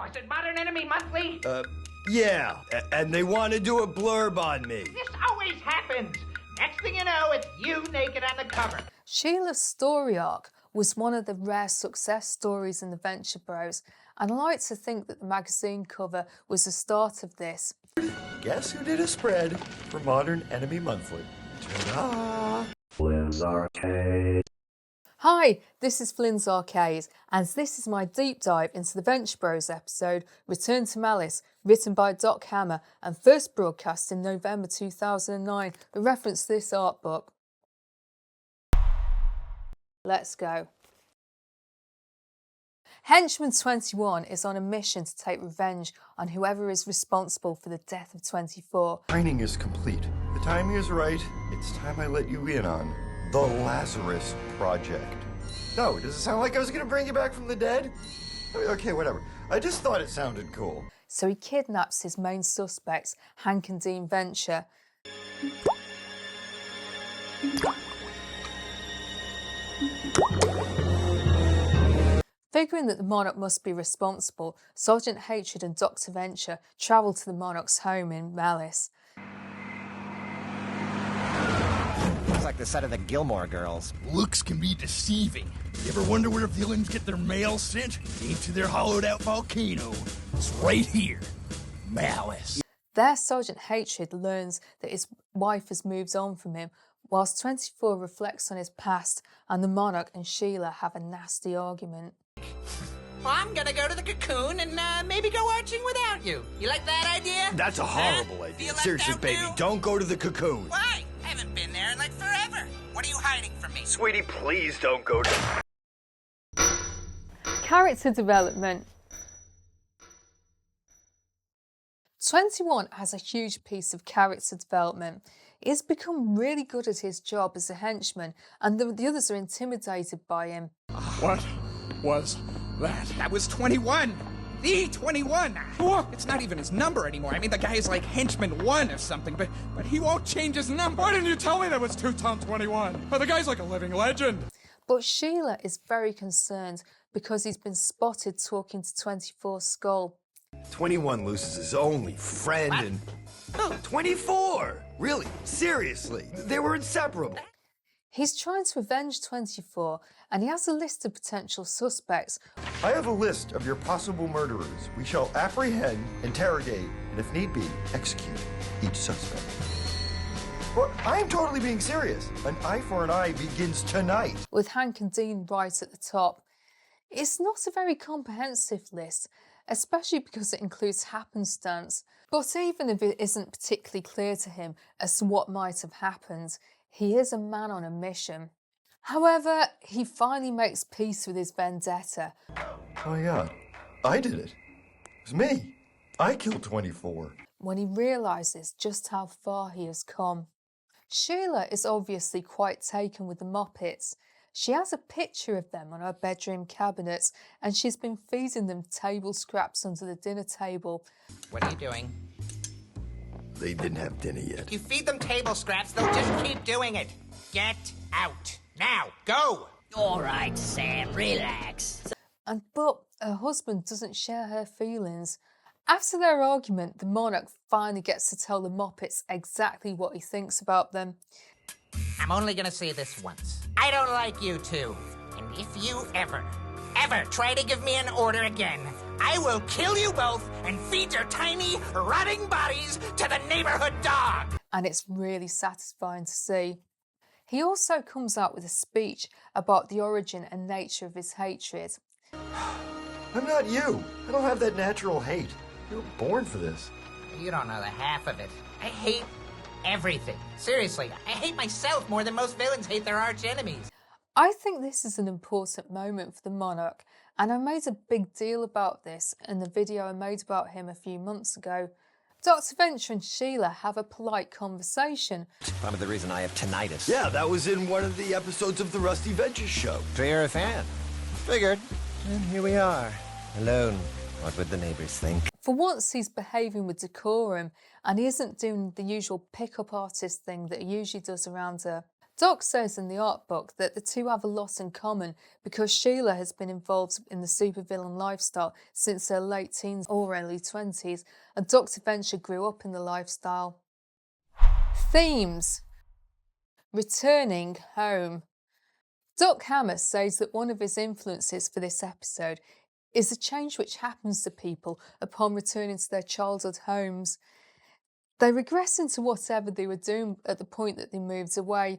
Was it Modern Enemy Monthly? Yeah, and they want to do a blurb on me. This always happens. Next thing you know, it's you naked on the cover. Sheila's story arc was one of the rare success stories in the Venture Bros, and I like to think that the magazine cover was the start of this. Guess who did a spread for Modern Enemy Monthly? Ta-da! FlynnsArcade. Hi, this is FlynnsArcade, and this is my deep dive into the Venture Bros episode Return to Malice, written by Doc Hammer and first broadcast in November 2009 with reference to this art book. Let's go. Henchman 21 is on a mission to take revenge on whoever is responsible for the death of 24. Training is complete. The timing is right. It's time I let you in on the Lazarus Project. No, does it sound like I was going to bring you back from the dead? Okay, whatever. I just thought it sounded cool. So he kidnaps his main suspects, Hank and Dean Venture. Figuring that the Monarch must be responsible, Sgt Hatred and Dr Venture travel to the Monarch's home in Malice. Looks like the set of the Gilmore Girls. Looks can be deceiving. You ever wonder where villains get their mail sent? Into their hollowed-out volcano. It's right here. Malice. There, Sgt Hatred learns that his wife has moved on from him, whilst 24 reflects on his past, and the Monarch and Sheila have a nasty argument. Well, I'm gonna go to the cocoon and maybe go arching without you. You like that idea? That's a horrible idea. Feel left Seriously, out, baby, too? don't go to the cocoon. Why? I haven't been there in like forever. What are you hiding from me? Sweetie, please don't go to... Character development. 21 has a huge piece of character development. He's become really good at his job as a henchman, and the others are intimidated by him. What was that? That was 21! The 21! What? It's not even his number anymore. I mean, the guy is like Henchman 1 or something, but he won't change his number. Why didn't you tell me that was 2 Tom 21? Oh, the guy's like a living legend. But Sheila is very concerned because he's been spotted talking to 24's skull. 21 loses his only friend What? and... Oh, 24! Really? Seriously? They were inseparable. He's trying to avenge 24, and he has a list of potential suspects. I have a list of your possible murderers. We shall apprehend, interrogate, and if need be, execute each suspect. Well, I am totally being serious. An eye for an eye begins tonight. With Hank and Dean right at the top. It's not a very comprehensive list, especially because it includes happenstance. But even if it isn't particularly clear to him as to what might have happened, he is a man on a mission. However, he finally makes peace with his vendetta. Oh my God, I did it. It was me. I killed 24. When he realises just how far he has come. Sheila is obviously quite taken with the Muppets. She has a picture of them on her bedroom cabinet, and she's been feeding them table scraps under the dinner table. What are you doing? They didn't have dinner yet. If you feed them table scraps, they'll just keep doing it. Get out. Now, go! All right, Sam, relax. But her husband doesn't share her feelings. After their argument, the Monarch finally gets to tell the Muppets exactly what he thinks about them. I'm only gonna say this once. I don't like you two. And if you ever try to give me an order again, I will kill you both and feed your tiny, rotting bodies to the neighborhood dog. And it's really satisfying to see. He also comes out with a speech about the origin and nature of his hatred. I'm not you. I don't have that natural hate. You were born for this. You don't know the half of it. I hate everything. Seriously, I hate myself more than most villains hate their arch enemies. I think this is an important moment for the Monarch, and I made a big deal about this in the video I made about him a few months ago. Dr Venture and Sheila have a polite conversation. Probably the reason I have tinnitus. Yeah, that was in one of the episodes of the Rusty Ventures show. So you're a fan. Figured. And here we are. Alone. What would the neighbors think? For once, he's behaving with decorum, and he isn't doing the usual pick-up artist thing that he usually does around her. Doc says in the art book that the two have a lot in common because Sheila has been involved in the supervillain lifestyle since her late teens or early 20s, and Dr. Venture grew up in the lifestyle. Themes. Returning home. Doc Hammer says that one of his influences for this episode is the change which happens to people upon returning to their childhood homes. They regress into whatever they were doing at the point that they moved away.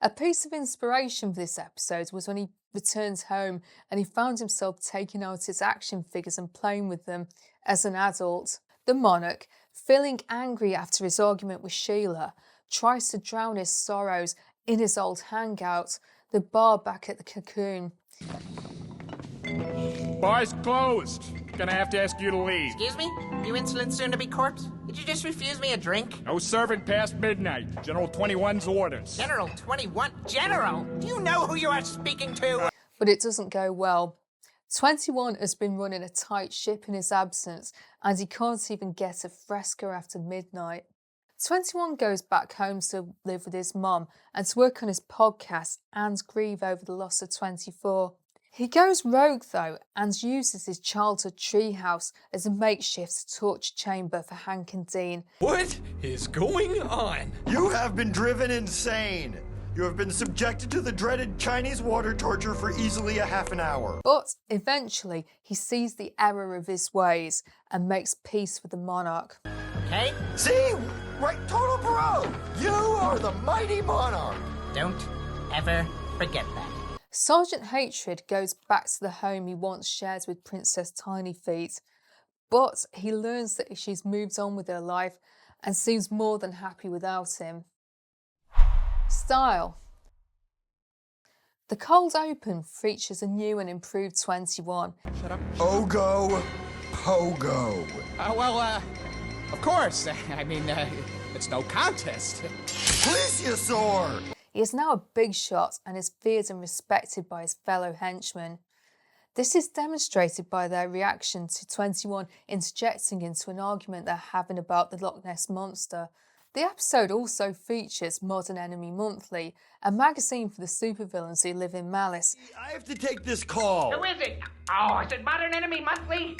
A piece of inspiration for this episode was when he returns home and he found himself taking out his action figures and playing with them as an adult. The Monarch, feeling angry after his argument with Sheila, tries to drown his sorrows in his old hangout, the bar back at the Cocoon. Bar's closed. Gonna have to ask you to leave. Excuse me? You insolent soon-to-be corpse? Did you just refuse me a drink? No serving past midnight. General 21's orders. General 21? General? Do you know who you are speaking to? But it doesn't go well. 21 has been running a tight ship in his absence, and he can't even get a fresca after midnight. 21 goes back home to live with his mum and to work on his podcast and grieve over the loss of 24. He goes rogue though and uses his childhood treehouse as a makeshift torture chamber for Hank and Dean. What is going on? You have been driven insane. You have been subjected to the dreaded Chinese water torture for easily a half an hour. But eventually he sees the error of his ways and makes peace with the Monarch. Okay? See? Right, total bro! You are the mighty monarch! Don't ever forget that. Sgt Hatred goes back to the home he once shared with Princess Tinyfeet, but he learns that she's moved on with her life and seems more than happy without him. Style. The cold open features a new and improved 21. Shut up. Ogo Pogo. Of course. I mean, it's no contest. Plesiosaur! He is now a big shot and is feared and respected by his fellow henchmen. This is demonstrated by their reaction to 21 interjecting into an argument they're having about the Loch Ness Monster. The episode also features Modern Enemy Monthly, a magazine for the supervillains who live in Malice. I have to take this call. Who is it? Oh, is it Modern Enemy Monthly?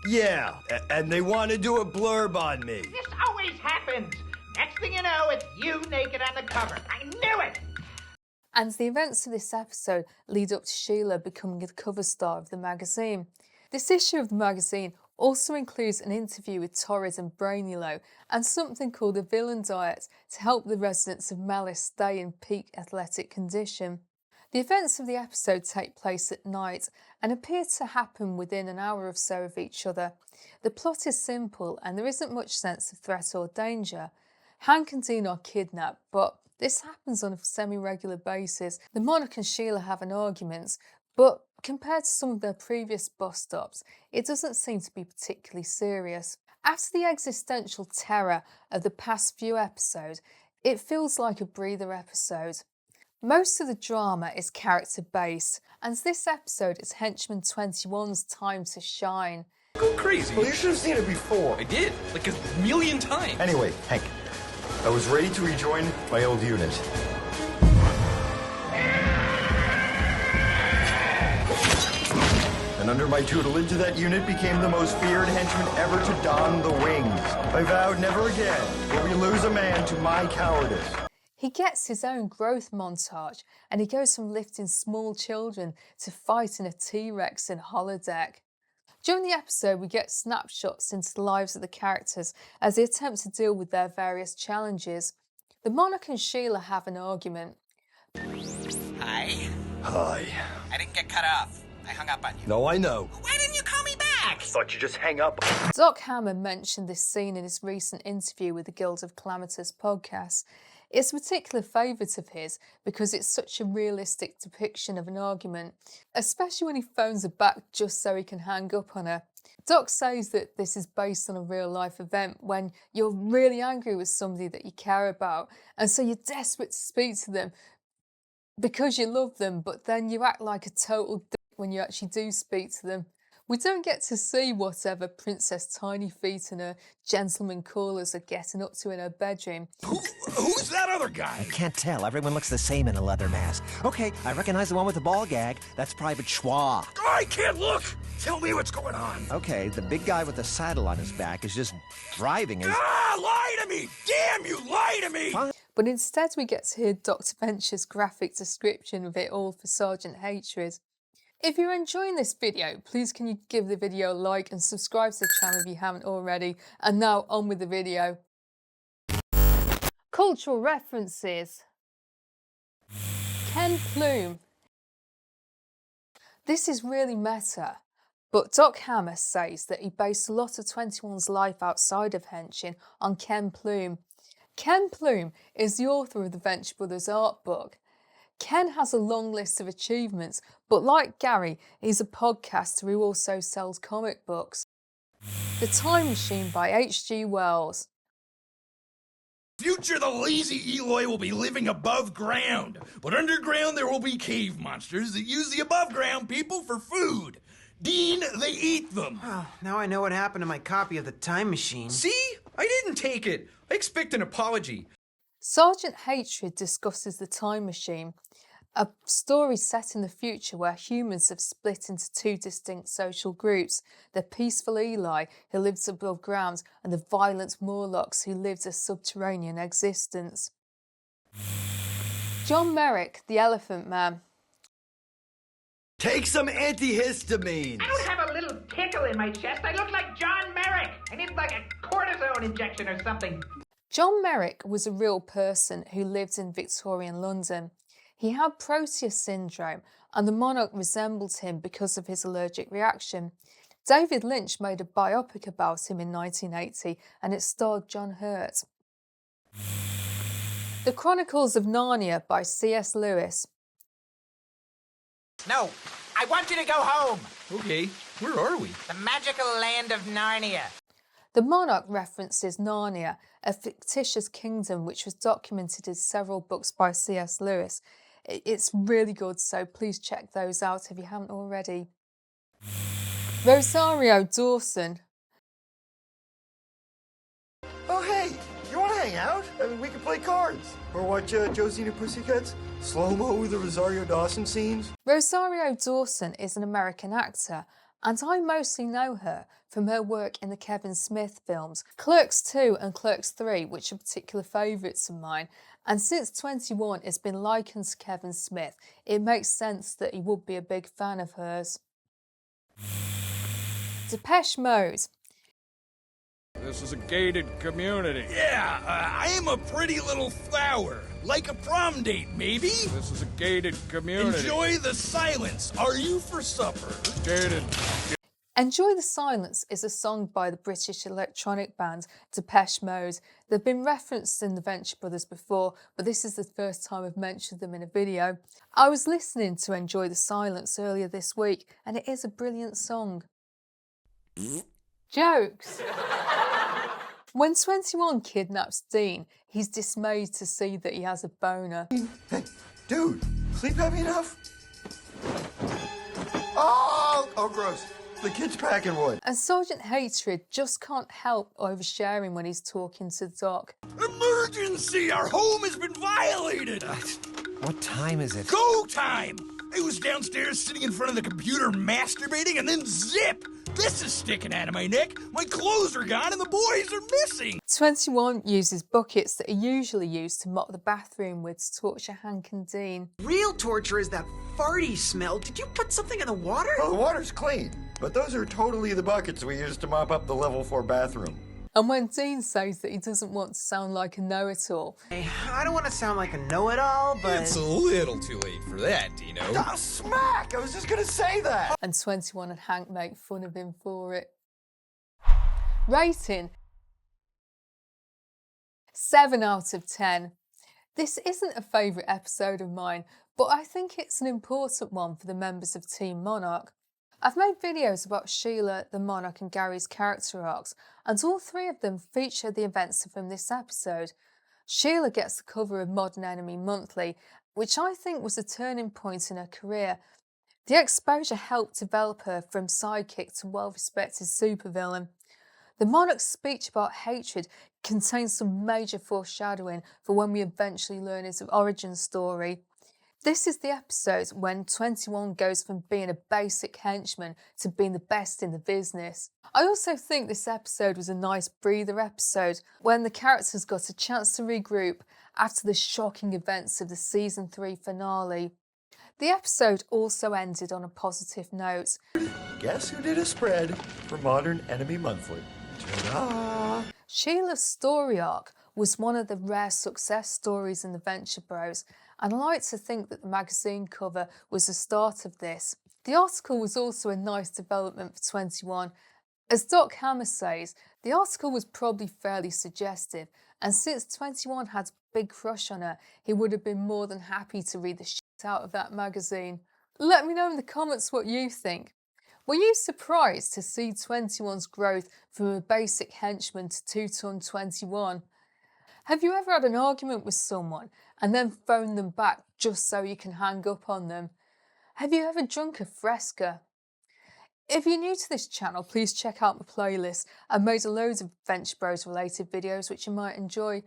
Yeah, and they want to do a blurb on me. This always happens. Next thing you know, it's you naked on the cover. I knew it! And the events of this episode lead up to Sheila becoming the cover star of the magazine. This issue of the magazine also includes an interview with Torrid and Brainilo and something called a villain diet to help the residents of Malice stay in peak athletic condition. The events of the episode take place at night and appear to happen within an hour or so of each other. The plot is simple and there isn't much sense of threat or danger. Hank and Dean are kidnapped, but this happens on a semi-regular basis. The Monarch and Sheila have an argument, but compared to some of their previous bust-ups, it doesn't seem to be particularly serious. After the existential terror of the past few episodes, it feels like a breather episode. Most of the drama is character-based, and this episode is Henchman 21's time to shine. Go crazy. Well, you should have seen it before. I did, like a million times. Anyway, Hank, I was ready to rejoin my old unit. And under my tutelage, that unit became the most feared henchman ever to don the wings. I vowed never again will we lose a man to my cowardice. He gets his own growth montage, and he goes from lifting small children to fighting a T-Rex in holodeck. During the episode, we get snapshots into the lives of the characters as they attempt to deal with their various challenges. The Monarch and Sheila have an argument. Hi. Hi. I didn't get cut off. I hung up on you. No, I know. Why didn't you call me back? Thought you just hang up. Doc Hammer mentioned this scene in his recent interview with the Guild of Calamitous podcast. It's a particular favourite of his because it's such a realistic depiction of an argument, especially when he phones her back just so he can hang up on her. Doc says that this is based on a real-life event when you're really angry with somebody that you care about, and so you're desperate to speak to them because you love them, but then you act like a total dick when you actually do speak to them. We don't get to see whatever Princess Tiny Feet and her gentleman callers are getting up to in her bedroom. Who's that other guy? I can't tell. Everyone looks the same in a leather mask. Okay, I recognize the one with the ball gag. That's Private Schwa. I can't look! Tell me what's going on. Okay, the big guy with the saddle on his back is just driving his... Lie to me! Damn you, lie to me! But instead we get to hear Dr. Venture's graphic description of it all for Sgt Hatred. If you're enjoying this video, please can you give the video a like and subscribe to the channel if you haven't already. And now on with the video. Cultural references. Ken Plume. This is really meta, but Doc Hammer says that he based a lot of 21's life outside of Henchman on Ken Plume. Ken Plume is the author of the Venture Bros art book. Ken has a long list of achievements, but like Gary, he's a podcaster who also sells comic books. The Time Machine by H.G. Wells. Future, the lazy Eloy will be living above ground, but underground there will be cave monsters that use the above ground people for food. Dean, they eat them. Well, now I know what happened to my copy of the Time Machine. See? I didn't take it. I expect an apology. Sgt Hatred discusses the Time Machine, a story set in the future where humans have split into two distinct social groups, the peaceful Eli, who lives above ground, and the violent Morlocks, who lives a subterranean existence. John Merrick, the Elephant Man. Take some antihistamines. I don't have a little tickle in my chest. I look like John Merrick. I need like a cortisone injection or something. John Merrick was a real person who lived in Victorian London. He had Proteus syndrome, and the monarch resembled him because of his allergic reaction. David Lynch made a biopic about him in 1980, and it starred John Hurt. The Chronicles of Narnia by C.S. Lewis. No, I want you to go home. Okay, where are we? The magical land of Narnia. The monarch references Narnia, a fictitious kingdom which was documented in several books by C.S. Lewis. It's really good, so please check those out if you haven't already. Rosario Dawson. Oh, hey, you want to hang out? I mean, we can play cards. Or watch Josie and the Pussycats. Slow-mo with the Rosario Dawson scenes. Rosario Dawson is an American actor, and I mostly know her from her work in the Kevin Smith films, Clerks 2 and Clerks 3, which are particular favourites of mine, and since 21 has been likened to Kevin Smith, it makes sense that he would be a big fan of hers. Depeche Mode. This is a gated community. Yeah, I am a pretty little flower. Like a prom date, maybe? This is a gated community. Enjoy the silence. Are you for supper? Gated. Enjoy the Silence is a song by the British electronic band Depeche Mode. They've been referenced in the Venture Bros before, but this is the first time I've mentioned them in a video. I was listening to Enjoy the Silence earlier this week, and it is a brilliant song. Jokes. When 21 kidnaps Dean, he's dismayed to see that he has a boner. Hey, dude, sleep heavy enough? Oh, gross. The kid's packing wood. And Sgt Hatred just can't help oversharing when he's talking to Doc. Emergency! Our home has been violated! What time is it? Go time! I was downstairs sitting in front of the computer masturbating, and then zip! This is sticking out of my neck. My clothes are gone and the boys are missing. 21 uses buckets that are usually used to mop the bathroom with to torture Hank and Dean. Real torture is that farty smell. Did you put something in the water? Well, the water's clean, but those are totally the buckets we use to mop up the level 4 bathroom. And when Dean says that he doesn't want to sound like a know-it-all. I don't want to sound like a know-it-all, but... It's a little too late for that, Dino. Oh, smack! I was just gonna say that! And 21 and Hank make fun of him for it. Rating. 7 out of 10. This isn't a favourite episode of mine, but I think it's an important one for the members of Team Monarch. I've made videos about Sheila, the Monarch and Gary's character arcs, and all three of them feature the events from this episode. Sheila gets the cover of Modern Enemy Monthly, which I think was a turning point in her career. The exposure helped develop her from sidekick to well-respected supervillain. The Monarch's speech about hatred contains some major foreshadowing for when we eventually learn his origin story. This is the episode when 21 goes from being a basic henchman to being the best in the business. I also think this episode was a nice breather episode when the characters got a chance to regroup after the shocking events of the season 3 finale. The episode also ended on a positive note. Guess who did a spread for Modern Enemy Monthly? Ta-da! Sheila's story arc was one of the rare success stories in the Venture Bros, and I like to think that the magazine cover was the start of this. The article was also a nice development for 21. As Doc Hammer says, the article was probably fairly suggestive, and since 21 had a big crush on her, he would have been more than happy to read the shit out of that magazine. Let me know in the comments what you think. Were you surprised to see 21's growth from a basic henchman to 2-ton 21? Have you ever had an argument with someone and then phoned them back just so you can hang up on them? Have you ever drunk a Fresca? If you're new to this channel, please check out my playlist. I've made a load of Venture Bros related videos which you might enjoy.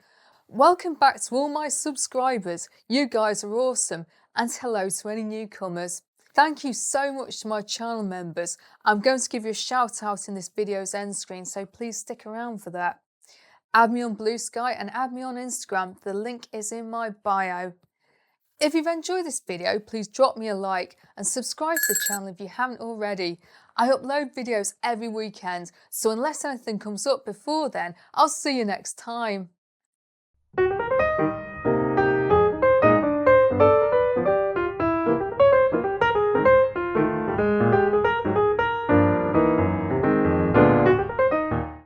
Welcome back to all my subscribers, you guys are awesome, and hello to any newcomers. Thank you so much to my channel members. I'm going to give you a shout out in this video's end screen, so please stick around for that. Add me on Blue Sky and add me on Instagram, the link is in my bio. If you've enjoyed this video, please drop me a like and subscribe to the channel if you haven't already. I upload videos every weekend, so unless anything comes up before then, I'll see you next time.